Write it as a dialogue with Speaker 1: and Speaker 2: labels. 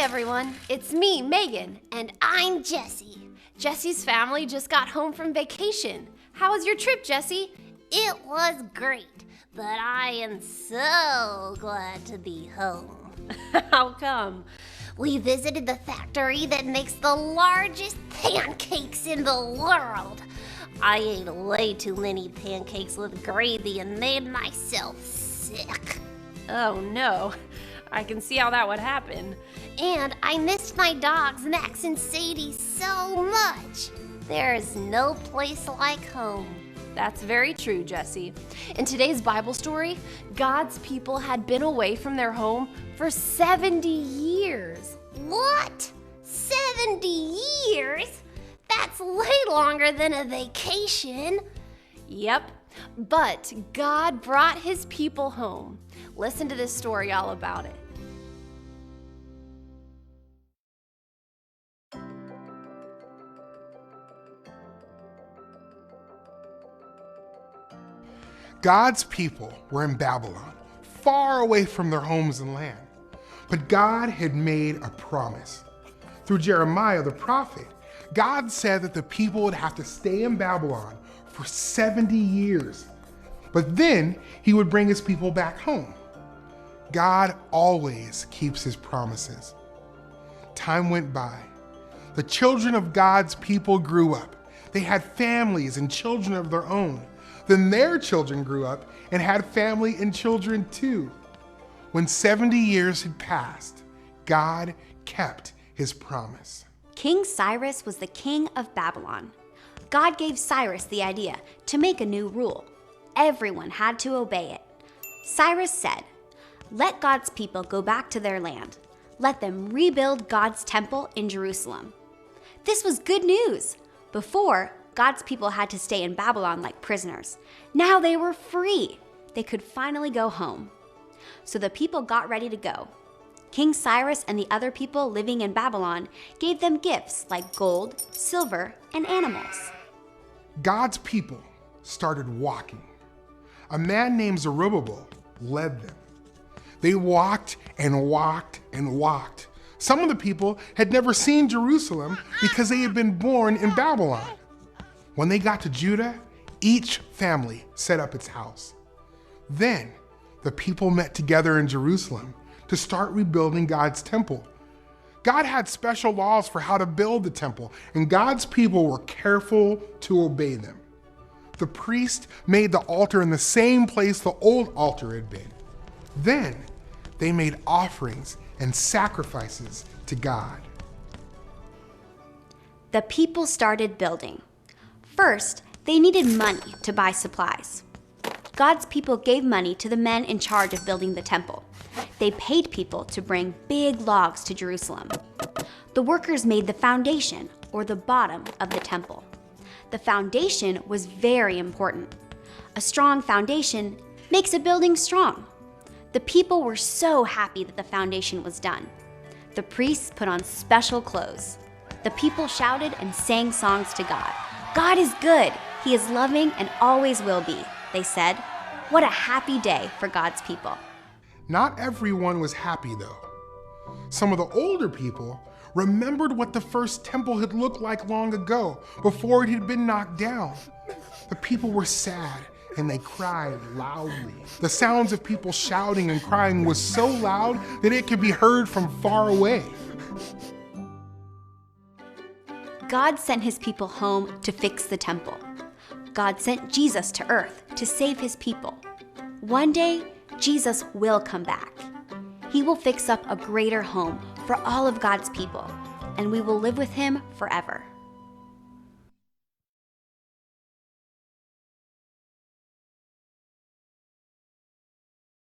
Speaker 1: everyone, it's me, Megan, and I'm Jessie. Jessie's family just got home from vacation. How was your trip, Jessie?
Speaker 2: It was great, but I am so glad to be home.
Speaker 1: How come?
Speaker 2: We visited the factory that makes the largest pancakes in the world. I ate way too many pancakes with gravy and made myself sick.
Speaker 1: Oh no, I can see how that would happen.
Speaker 2: And I missed my dogs, Max and Sadie, so much. There's no place like home.
Speaker 1: That's very true, Jessie. In today's Bible story, God's people had been away from their home for 70 years.
Speaker 2: What? 70 years? That's way longer than a vacation.
Speaker 1: Yep, but God brought his people home. Listen to this story all about it.
Speaker 3: God's people were in Babylon, far away from their homes and land. But God had made a promise. Through Jeremiah the prophet, God said that the people would have to stay in Babylon for 70 years. But then he would bring his people back home. God always keeps his promises. Time went by. The children of God's people grew up. They had families and children of their own. Then their children grew up and had family and children too. When 70 years had passed, God kept his promise.
Speaker 4: King Cyrus was the king of Babylon. God gave Cyrus the idea to make a new rule. Everyone had to obey it. Cyrus said, "Let God's people go back to their land. Let them rebuild God's temple in Jerusalem." This was good news. Before, God's people had to stay in Babylon like prisoners. Now they were free. They could finally go home. So the people got ready to go. King Cyrus and the other people living in Babylon gave them gifts like gold, silver, and animals.
Speaker 3: God's people started walking. A man named Zerubbabel led them. They walked and walked and walked. Some of the people had never seen Jerusalem because they had been born in Babylon. When they got to Judah, each family set up its house. Then the people met together in Jerusalem to start rebuilding God's temple. God had special laws for how to build the temple, and God's people were careful to obey them. The priest made the altar in the same place the old altar had been. Then they made offerings and sacrifices to God.
Speaker 4: The people started building. First, they needed money to buy supplies. God's people gave money to the men in charge of building the temple. They paid people to bring big logs to Jerusalem. The workers made the foundation, or the bottom, of the temple. The foundation was very important. A strong foundation makes a building strong. The people were so happy that the foundation was done. The priests put on special clothes. The people shouted and sang songs to God. "God is good. He is loving and always will be," they said. What a happy day for God's people.
Speaker 3: Not everyone was happy though. Some of the older people remembered what the first temple had looked like long ago, before it had been knocked down. The people were sad and they cried loudly. The sounds of people shouting and crying was so loud that it could be heard from far away.
Speaker 4: God sent his people home to fix the temple. God sent Jesus to earth to save his people. One day, Jesus will come back. He will fix up a greater home for all of God's people, and we will live with him forever.